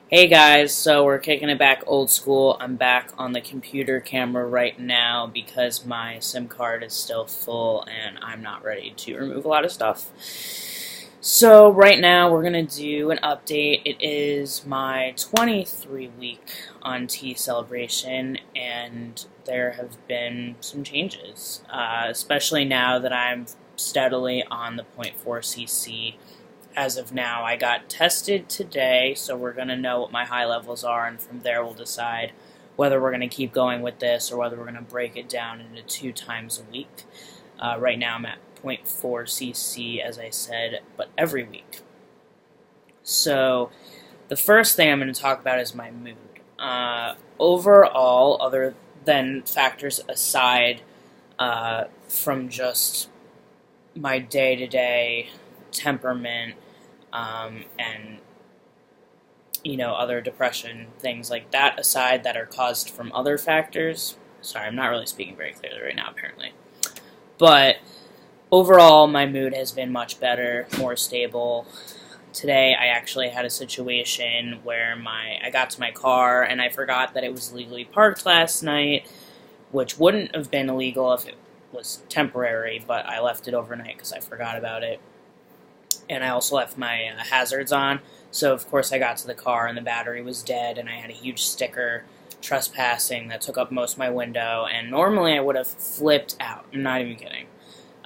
Hey guys, so we're kicking it back old school. I'm back on the computer camera right now because my SIM card is still full and I'm not ready to remove a lot of stuff. So right now we're going to do an update. It is my 23-week on tea celebration and there have been some changes, especially now that I'm steadily on the 0.4cc. As of now, I got tested today, so we're going to know what my high levels are, and from there we'll decide whether we're going to keep going with this or whether we're going to break it down into 2 times a week. Right now I'm at 0.4 cc, as I said, but every week. So the first thing I'm going to talk about is my mood. Overall, other than factors aside from just my day-to-day temperament, and other depression, things like that aside that are caused from other factors. Sorry, I'm not really speaking very clearly right now, apparently. But overall, my mood has been much better, more stable. Today, I actually had a situation where I got to my car and I forgot that it was legally parked last night, which wouldn't have been illegal if it was temporary, but I left it overnight because I forgot about it. And I also left my hazards on, so of course I got to the car and the battery was dead, and I had a huge sticker trespassing that took up most of my window, and normally I would have flipped out. I'm not even kidding.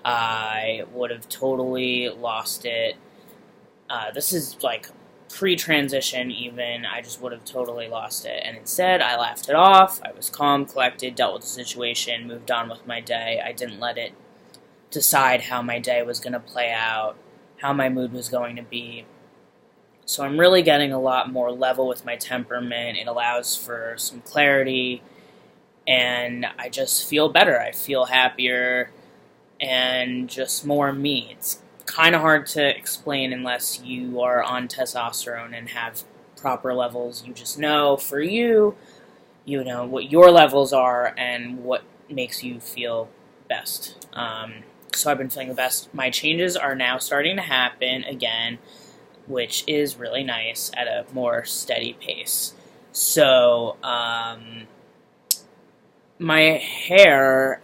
I would have totally lost it. This is like pre-transition even. I just would have totally lost it, and instead I laughed it off. I was calm, collected, dealt with the situation, moved on with my day. I didn't let it decide how my day was going to play out, how my mood was going to be. So I'm really getting a lot more level with my temperament. It allows for some clarity, and I just feel better. I feel happier and just more me. It's kind of hard to explain unless you are on testosterone and have proper levels. You just know for you know what your levels are and what makes you feel best. So I've been feeling the best. My changes are now starting to happen again, which is really nice at a more steady pace. So my hair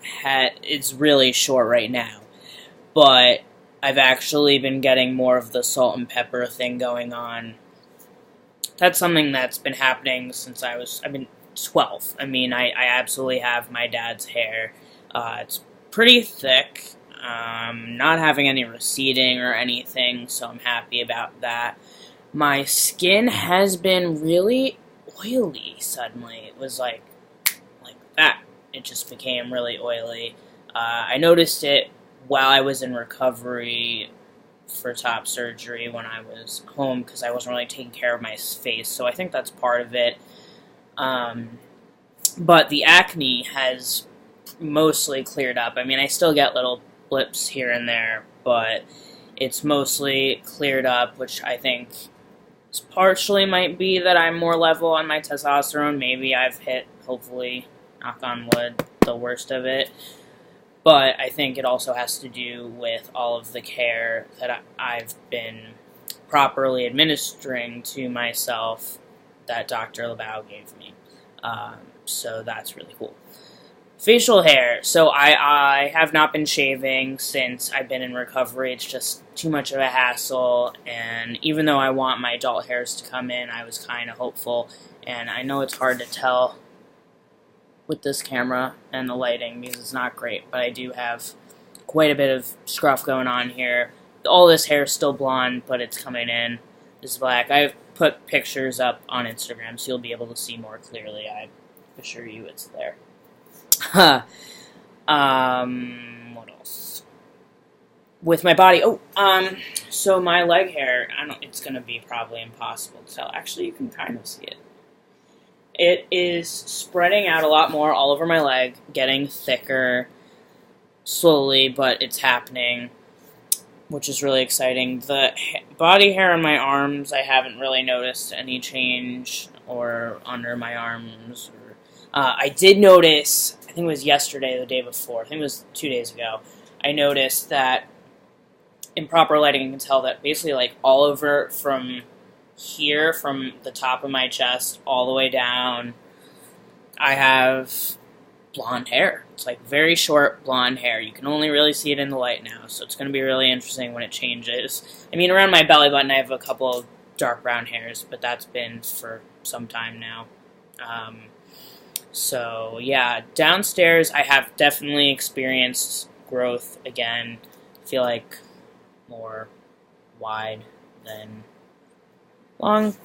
it's really short right now, but I've actually been getting more of the salt and pepper thing going on. That's something that's been happening since I've been 12. I mean, I absolutely have my dad's hair. It's pretty thick. Not having any receding or anything, so I'm happy about that. My skin has been really oily suddenly. It was like that. It just became really oily. I noticed it while I was in recovery for top surgery when I was home because I wasn't really taking care of my face, so I think that's part of it. But the acne has mostly cleared up. I mean, I still get little blips here and there, but it's mostly cleared up, which I think partially might be that I'm more level on my testosterone. Maybe I've hit, hopefully, knock on wood, the worst of it. But I think it also has to do with all of the care that I've been properly administering to myself that Dr. LeBau gave me. So that's really cool. Facial hair. So I have not been shaving since I've been in recovery. It's just too much of a hassle, and even though I want my adult hairs to come in, I was kind of hopeful, and I know it's hard to tell with this camera and the lighting because it's not great, but I do have quite a bit of scruff going on here. All this hair is still blonde, but it's coming in. This is black. I've put pictures up on Instagram, so you'll be able to see more clearly. I assure you it's there. What else? With my body, so my leg hair, it's gonna be probably impossible to tell. Actually, you can kind of see it. It is spreading out a lot more all over my leg, getting thicker slowly, but it's happening, which is really exciting. The body hair on my arms, I haven't really noticed any change, or under my arms. I did notice, I think it was yesterday, the day before, I think it was 2 days ago, I noticed that in proper lighting you can tell that basically like all over from here from the top of my chest all the way down, I have blonde hair. It's like very short blonde hair. You can only really see it in the light now, so it's going to be really interesting when it changes. I mean, around my belly button, I have a couple of dark brown hairs, but that's been for some time now. So, yeah, downstairs, I have definitely experienced growth again. I feel like more wide than long.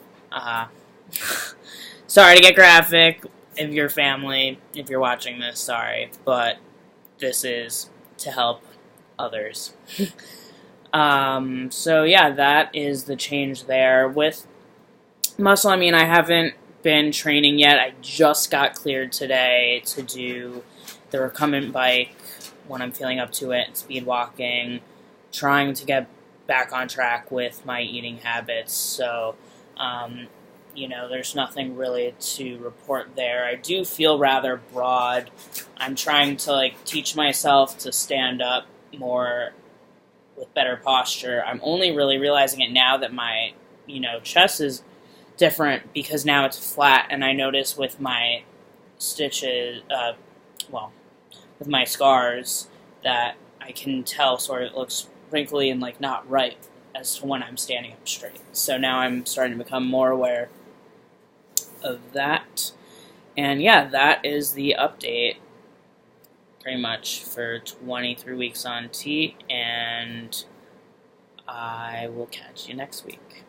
Sorry to get graphic. If you're family, if you're watching this, sorry, but this is to help others. So yeah, that is the change there. With muscle, I mean, I haven't been training yet. I just got cleared today to do the recumbent bike when I'm feeling up to it, speed walking, trying to get back on track with my eating habits. So, there's nothing really to report there. I do feel rather broad. I'm trying to teach myself to stand up more with better posture. I'm only really realizing it now that my, chest is different because now it's flat, and I notice with my stitches, with my scars, that I can tell sort of it looks wrinkly and not right as to when I'm standing up straight. So now I'm starting to become more aware of that. And yeah, that is the update pretty much for 23 weeks on T, and I will catch you next week.